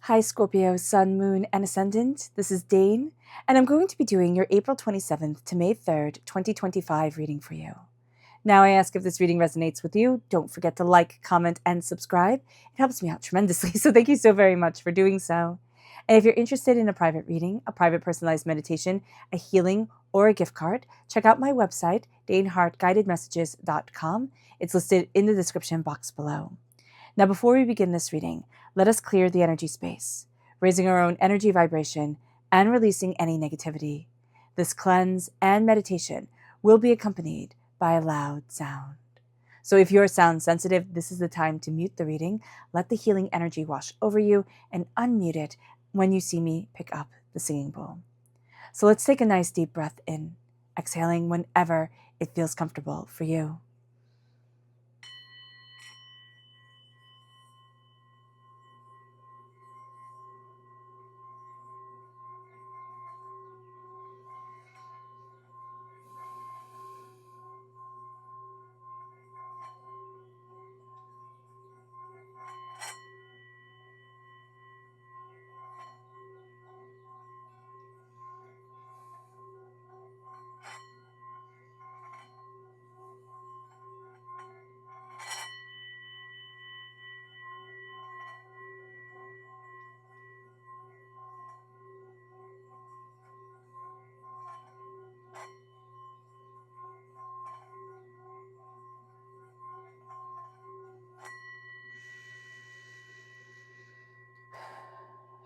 Hi Scorpio, Sun, Moon, and Ascendant. This is Dane, and I'm going to be doing your April 27th to May 3rd, 2025 reading for you. Now I ask if this reading resonates with you. Don't forget to like, comment, and subscribe. It helps me out tremendously, so thank you so very much for doing so. And if you're interested in a private reading, a private personalized meditation, a healing, or a gift card, check out my website, danehartguidedmessages.com. It's listed in the description box below. Now, before we begin this reading, let us clear the energy space, raising our own energy vibration and releasing any negativity. This cleanse and meditation will be accompanied by a loud sound. So if you're sound sensitive, this is the time to mute the reading, let the healing energy wash over you, and unmute it when you see me pick up the singing bowl. So let's take a nice deep breath in, exhaling whenever it feels comfortable for you.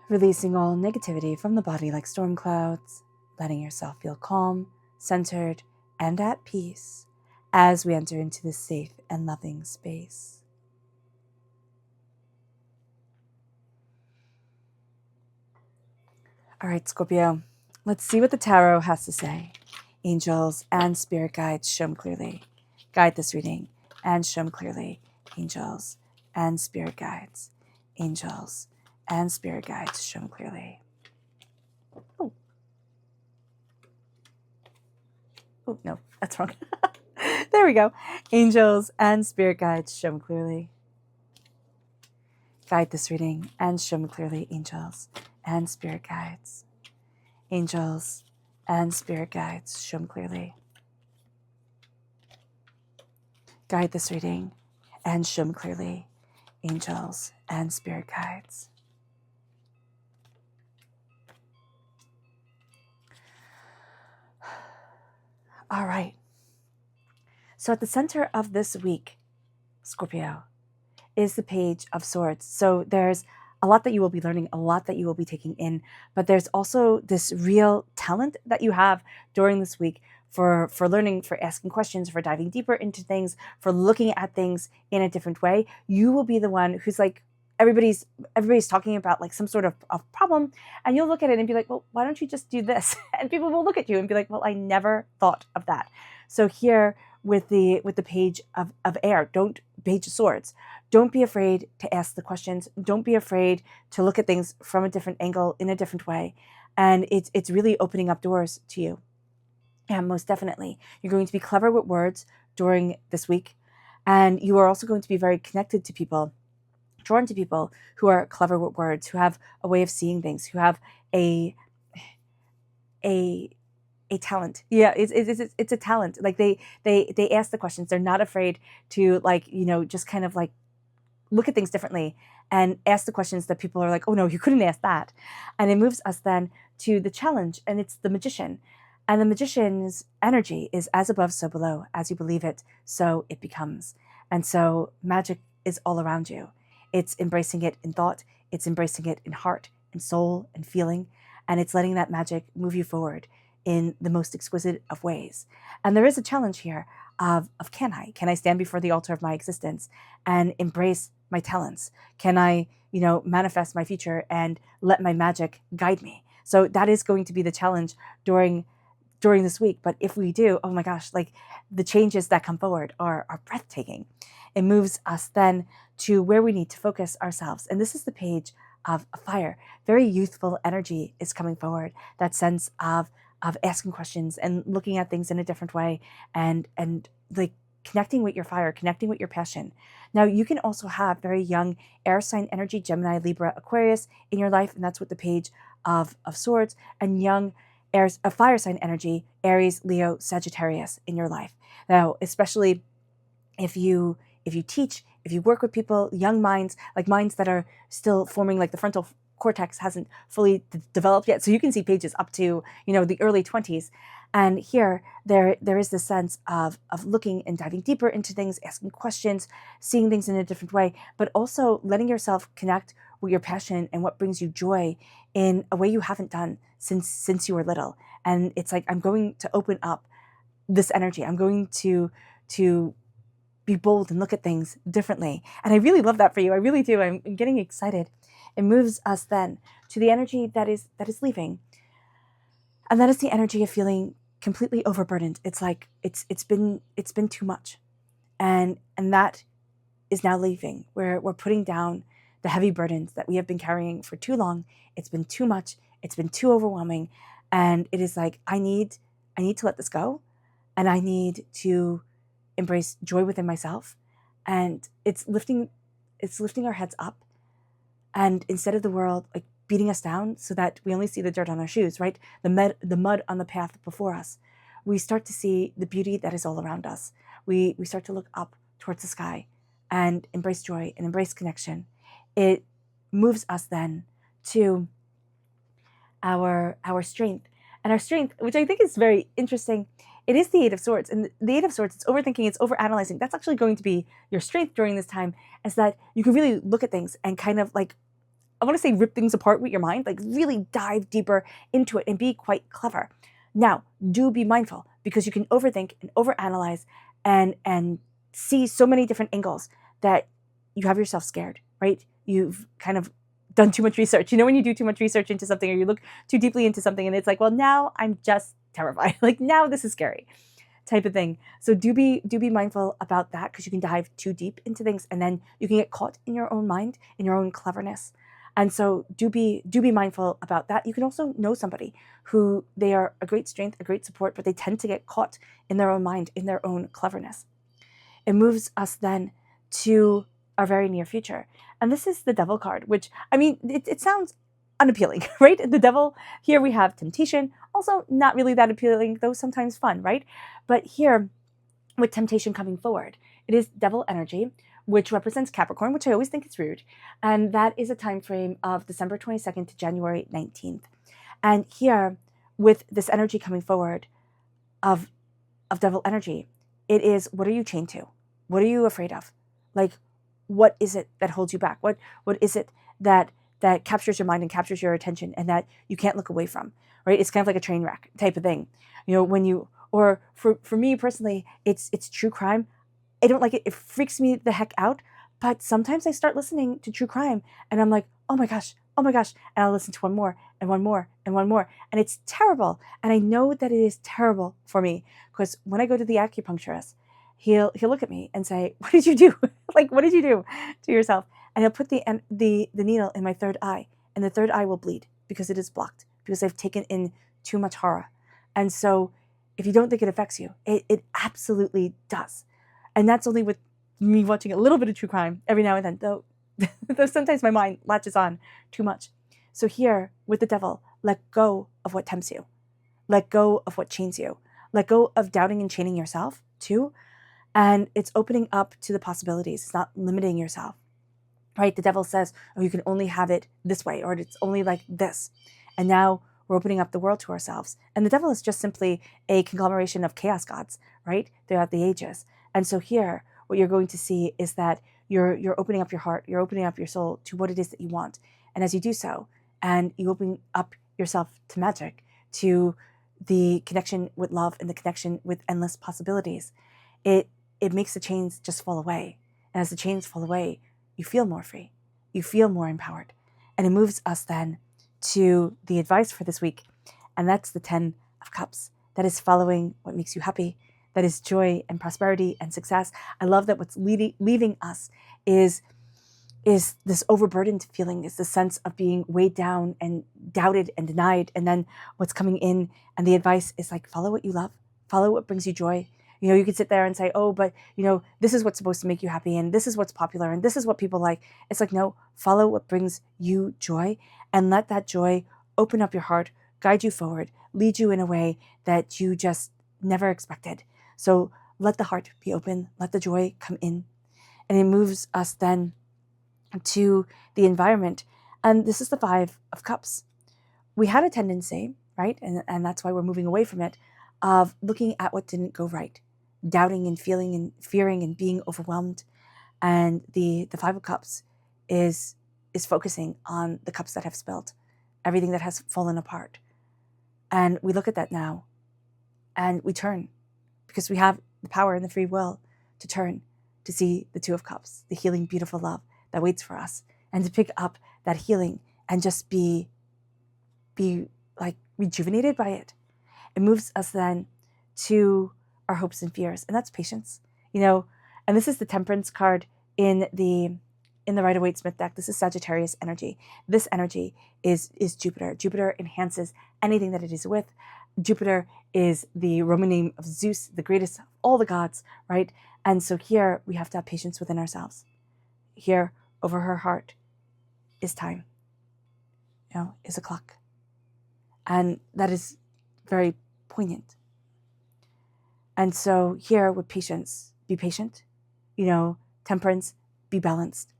Releasing all negativity from the body like storm clouds, letting yourself feel calm, centered, and at peace as we enter into this safe and loving space. All right, Scorpio, let's see what the tarot has to say. Angels and spirit guides, show them clearly. Guide this reading and show them clearly. Angels and spirit guides. Angels and spirit guides, show them clearly. Oh, no, that's wrong. There we go. Angels and spirit guides, show them clearly. Guide this reading and show them clearly. Angels and spirit guides. Angels and spirit guides, show them clearly. Guide this reading and show them clearly. Angels and spirit guides. All right. So at the center of this week, Scorpio, is the Page of Swords. So there's a lot that you will be learning, a lot that you will be taking in, but there's also this real talent that you have during this week for learning, for asking questions, for diving deeper into things, for looking at things in a different way. You will be the one who's like, everybody's talking about like some sort of problem, and you'll look at it and be like, well, why don't you just do this? And people will look at you and be like, well, I never thought of that. So here with the Page of Air, Page of Swords, don't be afraid to ask the questions. Don't be afraid to look at things from a different angle, in a different way. And it's really opening up doors to you. And most definitely, you're going to be clever with words during this week. And you are also going to be very connected to people, drawn to people who are clever with words, who have a way of seeing things, who have a talent. Yeah, it's a talent. Like they ask the questions. They're not afraid to, like, just kind of like look at things differently and ask the questions that people are like, oh no, you couldn't ask that. And it moves us then to the challenge, and it's the magician. And the magician's energy is as above, so below. As you believe it, so it becomes. And so magic is all around you. It's embracing it in thought. It's embracing it in heart and soul and feeling. And it's letting that magic move you forward in the most exquisite of ways. And there is a challenge here of can I stand before the altar of my existence and embrace my talents? Can I, manifest my future and let my magic guide me? So that is going to be the challenge during this week. But if we do, oh my gosh, like the changes that come forward are breathtaking. It moves us then to where we need to focus ourselves. And this is the Page of Fire. Very youthful energy is coming forward. That sense of asking questions and looking at things in a different way, and like connecting with your fire, connecting with your passion. Now, you can also have very young air sign energy, Gemini, Libra, Aquarius in your life, and that's with the Page of Swords, and young fire sign energy, Aries, Leo, Sagittarius in your life. Now, especially if you teach, if you work with people, young minds, like minds that are still forming, like the frontal cortex hasn't fully developed yet. So you can see pages up to, the early 20s. And here, there is this sense of looking and diving deeper into things, asking questions, seeing things in a different way, but also letting yourself connect with your passion and what brings you joy in a way you haven't done since you were little. And it's like, I'm going to open up this energy. I'm going to be bold and look at things differently. And I really love that for you. I really do. I'm getting excited. It moves us then to the energy that is leaving. And that is the energy of feeling completely overburdened. It's like it's been too much. And that is now leaving. We're putting down the heavy burdens that we have been carrying for too long. It's been too much. It's been too overwhelming. And it is like, I need to let this go. And I need to embrace joy within myself. And it's lifting our heads up. And instead of the world like beating us down so that we only see the dirt on our shoes, right? The mud on the path before us, we start to see the beauty that is all around us. We start to look up towards the sky and embrace joy and embrace connection. It moves us then to our strength. And our strength, which I think is very interesting, it is the Eight of Swords. And the Eight of Swords, it's overthinking, it's overanalyzing. That's actually going to be your strength during this time, is that you can really look at things and kind of like, I want to say rip things apart with your mind, like really dive deeper into it and be quite clever. Now, do be mindful, because you can overthink and overanalyze and see so many different angles that you have yourself scared, right? You've kind of done too much research. When you do too much research into something, or you look too deeply into something, and it's like, well, now I'm just terrified. Like, now this is scary, type of thing. So do be mindful about that, because you can dive too deep into things, and then you can get caught in your own mind, in your own cleverness. And so do be mindful about that. You can also know somebody who they are a great strength, a great support, but they tend to get caught in their own mind, in their own cleverness. It moves us then to our very near future. And this is the Devil card, which, I mean, it sounds unappealing, right? The Devil, here we have temptation, also not really that appealing, though sometimes fun, right? But here, with temptation coming forward, it is Devil energy, which represents Capricorn, which I always think is rude. And that is a time frame of December 22nd to January 19th. And here, with this energy coming forward of Devil energy, it is, what are you chained to? What are you afraid of? Like, what is it that holds you back? What is it that captures your mind and captures your attention and that you can't look away from, right? It's kind of like a train wreck type of thing. When you, or for me personally, it's true crime. I don't like it. It freaks me the heck out. But sometimes I start listening to true crime and I'm like, oh my gosh. And I'll listen to one more and one more and one more. And it's terrible. And I know that it is terrible for me, because when I go to the acupuncturist, he'll look at me and say, what did you do? Like, what did you do to yourself? And he'll put the needle in my third eye, and the third eye will bleed because it is blocked, because I've taken in too much horror. And so if you don't think it affects you, it absolutely does. And that's only with me watching a little bit of true crime every now and then, though sometimes my mind latches on too much. So here, with the Devil, let go of what tempts you. Let go of what chains you. Let go of doubting and chaining yourself, too. And it's opening up to the possibilities. It's not limiting yourself, right? The Devil says, oh, you can only have it this way, or it's only like this. And now we're opening up the world to ourselves. And the Devil is just simply a conglomeration of chaos gods, right? Throughout the ages. And so here, what you're going to see is that you're opening up your heart, you're opening up your soul to what it is that you want. And as you do so, and you open up yourself to magic, to the connection with love and the connection with endless possibilities, it makes the chains just fall away. And as the chains fall away, you feel more free. You feel more empowered. And it moves us then to the advice for this week. And that's the 10 of Cups. That is following what makes you happy. That is joy and prosperity and success. I love that what's leaving us is this overburdened feeling, is the sense of being weighed down and doubted and denied. And then what's coming in, and the advice is like, follow what you love. Follow what brings you joy. You could sit there and say, oh, but this is what's supposed to make you happy, and this is what's popular, and this is what people like. It's like, no, follow what brings you joy, and let that joy open up your heart, guide you forward, lead you in a way that you just never expected. So let the heart be open, let the joy come in. And it moves us then to the environment. And this is the Five of Cups. We had a tendency, right? And that's why we're moving away from it, of looking at what didn't go right, doubting and feeling and fearing and being overwhelmed. And the Five of Cups is focusing on the cups that have spilled, everything that has fallen apart. And we look at that now and we turn, because we have the power and the free will to turn to see the Two of Cups, the healing, beautiful love that waits for us, and to pick up that healing and just be like rejuvenated by it. It moves us then to our hopes and fears, and that's patience. And this is the Temperance card in the Rider-Waite-Smith deck. This is Sagittarius energy. This energy is Jupiter. Jupiter enhances anything that it is with. Jupiter is the Roman name of Zeus, the greatest of all the gods, right? And so here we have to have patience within ourselves. Here over her heart is time, is a clock. And that is very poignant. And so here with patience, be patient, temperance, be balanced.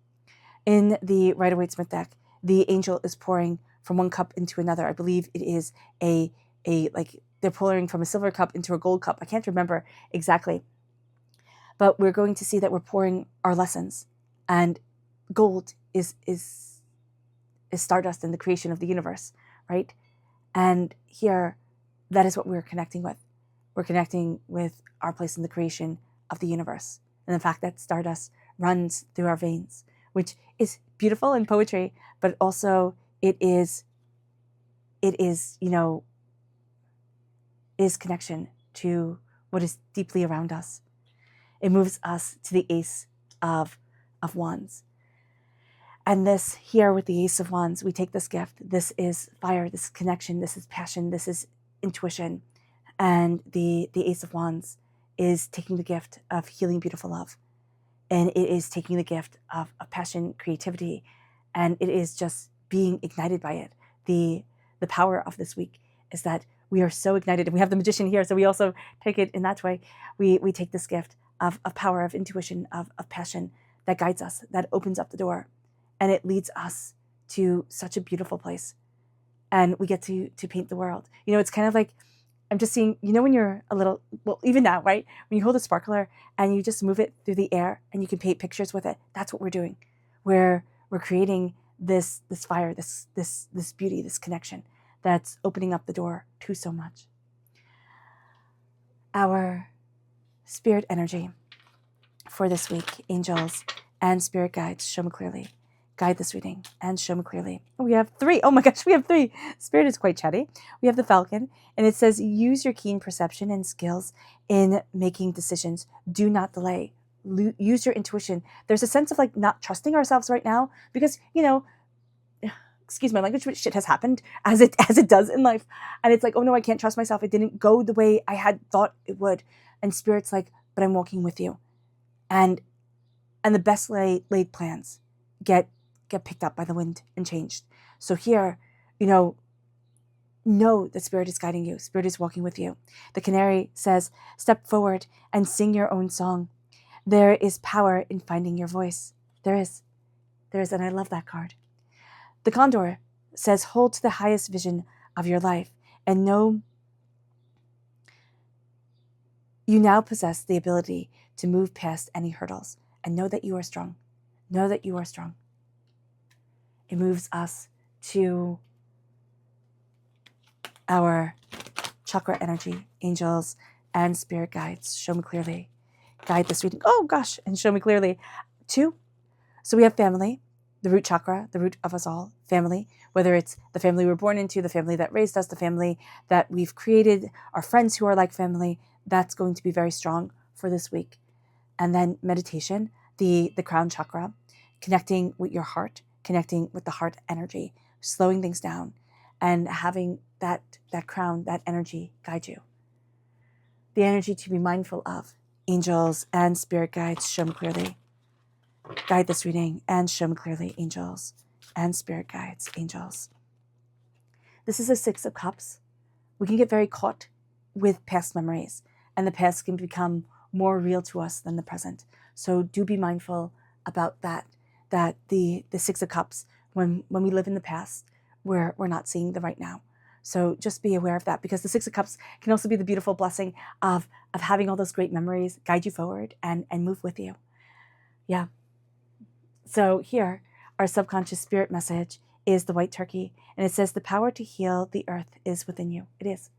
In the Rider-Waite-Smith deck, the angel is pouring from one cup into another. I believe it is like they're pouring from a silver cup into a gold cup. I can't remember exactly. But we're going to see that we're pouring our lessons, and gold is stardust in the creation of the universe, right? And here, that is what we're connecting with. We're connecting with our place in the creation of the universe, and the fact that stardust runs through our veins, which is beautiful in poetry, but also it is connection to what is deeply around us. It moves us to the Ace of Wands. And this here with the Ace of Wands, we take this gift. This is fire, this is connection, this is passion, this is intuition. And the Ace of Wands is taking the gift of healing, beautiful love. And it is taking the gift of passion, creativity, and it is just being ignited by it. The power of this week is that we are so ignited, and we have the Magician here, so we also take it in that way. We take this gift of power, of intuition, of passion that guides us, that opens up the door, and it leads us to such a beautiful place. And we get to paint the world. It's kind of like, I'm just seeing, when you're a little, well, even now, right? When you hold a sparkler and you just move it through the air and you can paint pictures with it, that's what we're doing. We're creating this fire, this beauty, this connection that's opening up the door to so much. Our spirit energy for this week, angels and spirit guides, show me clearly. Guide this reading and show me clearly. We have 3. Oh my gosh, we have 3. Spirit is quite chatty. We have the Falcon, and it says, use your keen perception and skills in making decisions. Do not delay. Use your intuition. There's a sense of like not trusting ourselves right now because, excuse my language, but shit has happened as it does in life. And it's like, oh no, I can't trust myself. It didn't go the way I had thought it would. And Spirit's like, but I'm walking with you. And the best laid plans get picked up by the wind and changed. So here, know that Spirit is guiding you. Spirit is walking with you. The Canary says, step forward and sing your own song. There is power in finding your voice. There is, and I love that card. The Condor says, hold to the highest vision of your life and know you now possess the ability to move past any hurdles, and know that you are strong. Know that you are strong. It moves us to our chakra energy, angels and spirit guides. Show me clearly. Guide this reading. Oh gosh, and show me clearly. 2. So we have family, the root chakra, the root of us all, family, whether it's the family we're born into, the family that raised us, the family that we've created, our friends who are like family. That's going to be very strong for this week. And then meditation, the crown chakra, connecting with your heart, connecting with the heart energy, slowing things down, and having that crown, that energy guide you. the energy to be mindful of. Angels and spirit guides, show me clearly. Guide this reading and show me clearly, angels and spirit guides, angels. This is a Six of Cups. We can get very caught with past memories, and the past can become more real to us than the present. So do be mindful about that the Six of Cups, when we live in the past, we're not seeing the right now. So just be aware of that, because the Six of Cups can also be the beautiful blessing of having all those great memories guide you forward and move with you. Yeah. So here, our subconscious spirit message is the white turkey, and it says the power to heal the earth is within you. It is.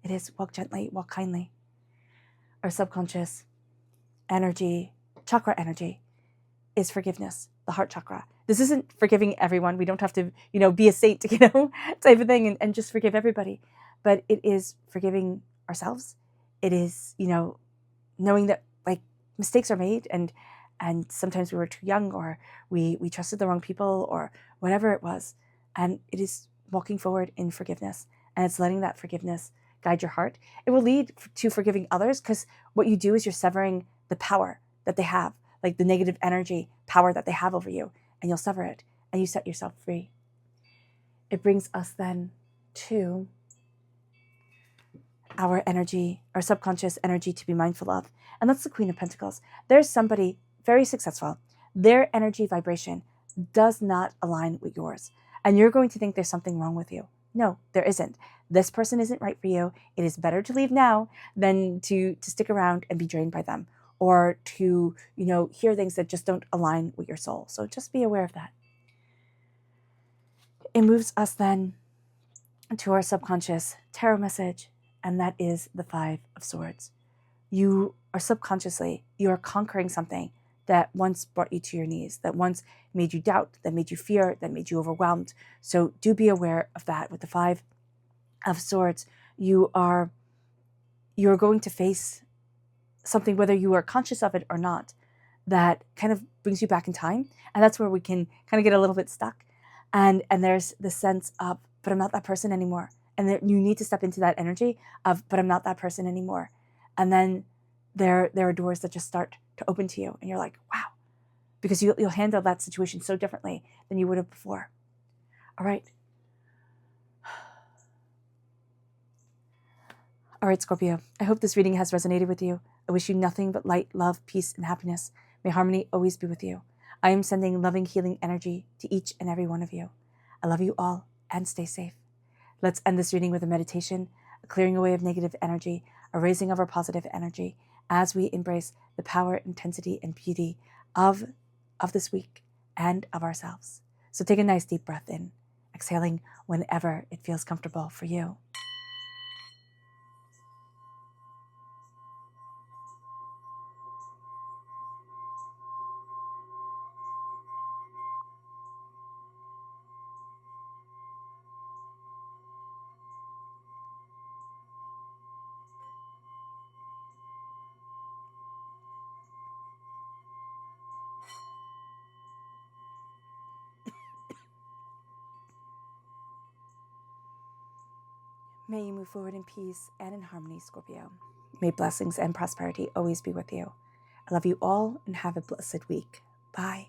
It is. Walk gently, walk kindly. Our subconscious energy, chakra energy, is forgiveness, the heart chakra. This isn't forgiving everyone. We don't have to, be a saint, type of thing and just forgive everybody. But it is forgiving ourselves. It is, knowing that like mistakes are made and sometimes we were too young, or we trusted the wrong people, or whatever it was. And it is walking forward in forgiveness. And it's letting that forgiveness guide your heart. It will lead to forgiving others, because what you do is you're severing the power that they have, like the negative energy power that they have over you, and you'll sever it and you set yourself free. It brings us then to our energy, our subconscious energy to be mindful of. And that's the Queen of Pentacles. There's somebody very successful. Their energy vibration does not align with yours. And you're going to think there's something wrong with you. No, there isn't. This person isn't right for you. It is better to leave now than to stick around and be drained by them, or to, hear things that just don't align with your soul. So just be aware of that. It moves us then to our subconscious tarot message, and that is the Five of Swords. You are subconsciously, you are conquering something that once brought you to your knees, that once made you doubt, that made you fear, that made you overwhelmed. So do be aware of that. With the Five of Swords, you are going to face something, whether you are conscious of it or not, that kind of brings you back in time. And that's where we can kind of get a little bit stuck. And there's the sense of, but I'm not that person anymore. And you need to step into that energy of, but I'm not that person anymore. And then there are doors that just start to open to you. And you're like, wow, because you'll handle that situation so differently than you would have before. All right. All right, Scorpio, I hope this reading has resonated with you. I wish you nothing but light, love, peace, and happiness. May harmony always be with you. I am sending loving, healing energy to each and every one of you. I love you all, and stay safe. Let's end this reading with a meditation, a clearing away of negative energy, a raising of our positive energy, as we embrace the power, intensity, and beauty of this week and of ourselves. So take a nice deep breath in, exhaling whenever it feels comfortable for you. May you move forward in peace and in harmony, Scorpio. May blessings and prosperity always be with you. I love you all, and have a blessed week. Bye.